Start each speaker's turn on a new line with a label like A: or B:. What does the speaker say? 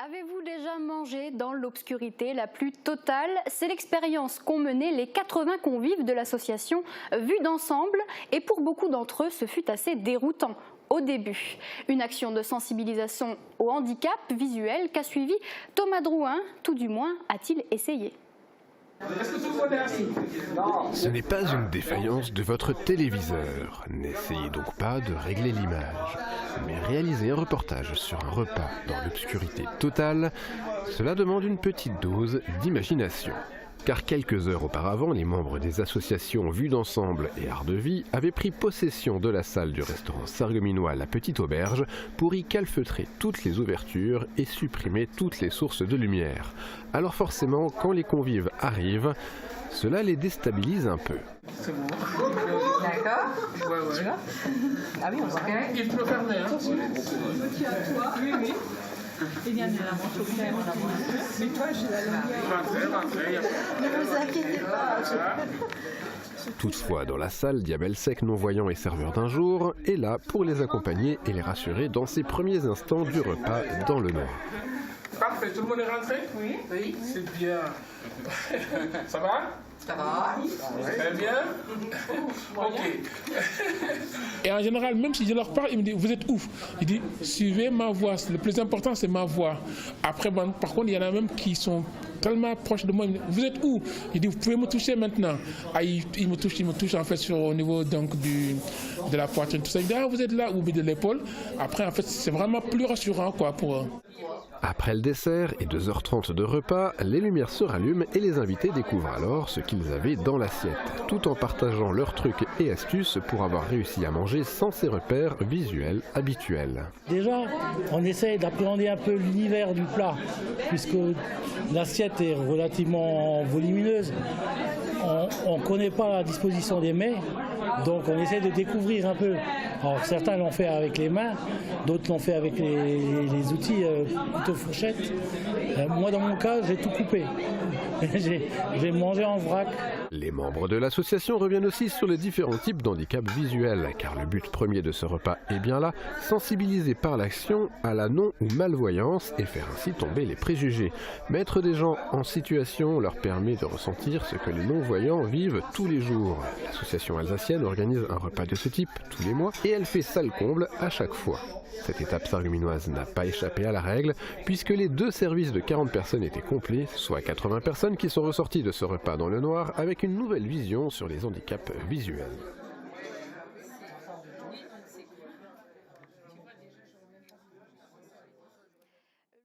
A: Avez-vous déjà mangé dans l'obscurité la plus totale? C'est l'expérience qu'ont menée les 80 convives de l'association Vue d'ensemble et pour beaucoup d'entre eux, ce fut assez déroutant au début. Une action de sensibilisation au handicap visuel qu'a suivi Thomas Drouin, tout du moins a-t-il essayé.
B: Ce n'est pas une défaillance de votre téléviseur. N'essayez donc pas de régler l'image. Mais réaliser un reportage sur un repas dans l'obscurité totale, cela demande une petite dose d'imagination. Car quelques heures auparavant, les membres des associations Vue d'ensemble et Art de Vie avaient pris possession de la salle du restaurant sarregueminois La Petite Auberge pour y calfeutrer toutes les ouvertures et supprimer toutes les sources de lumière. Alors forcément, quand les convives arrivent, cela les déstabilise un peu.
C: C'est bon. D'accord. Ouais. Tu vois? Ah oui, on voit. Il faut fermer, hein. Oui. Eh bien, il y a la manche au clair, on a moins. Mais toi, j'ai la lumière. Rentrez. Ne vous inquiétez pas.
B: Toutefois, dans la salle, Diabel Sec, non-voyant et serveur d'un jour, est là pour les accompagner et les rassurer dans ces premiers instants du repas dans le noir.
C: Parfait, tout le monde est rentré? Oui. C'est bien. Ça va? Ça va. Très bien. Ok.
D: Et en général, même si je leur parle, ils me disent, vous êtes où? Je dis, suivez ma voix. Le plus important, c'est ma voix. Après, bon, par contre, il y en a même qui sont tellement proches de moi. Ils me disent, vous êtes où? Je dis, vous pouvez me toucher maintenant. Ah, ils me touchent en fait au niveau donc, de la poitrine. Tout ça. Ils disent, ah, vous êtes là, ou de l'épaule. Après, en fait, c'est vraiment plus rassurant quoi, pour eux.
B: Après le dessert et 2h30 de repas, les lumières se rallument et les invités découvrent alors ce qu'ils avaient dans l'assiette, tout en partageant leurs trucs et astuces pour avoir réussi à manger sans ces repères visuels habituels.
E: Déjà, on essaye d'appréhender un peu l'univers du plat, puisque l'assiette est relativement volumineuse. On ne connaît pas la disposition des mets, donc on essaie de découvrir un peu. Alors certains l'ont fait avec les mains, d'autres l'ont fait avec les outils plutôt fourchette. Moi dans mon cas, j'ai tout coupé. J'ai mangé en vrac.
B: Les membres de l'association reviennent aussi sur les différents types d'handicap visuels, car le but premier de ce repas est bien là, sensibiliser par l'action à la non- ou malvoyance et faire ainsi tomber les préjugés. Mettre des gens en situation leur permet de ressentir ce que les non-voyants vivent tous les jours. L'association alsacienne organise un repas de ce type tous les mois et elle fait salle comble à chaque fois. Cette étape sarregueminoise n'a pas échappé à la règle, puisque les deux services de 40 personnes étaient complets, soit 80 personnes qui sont ressorties de ce repas dans le noir avec une nouvelle vision sur les handicaps visuels.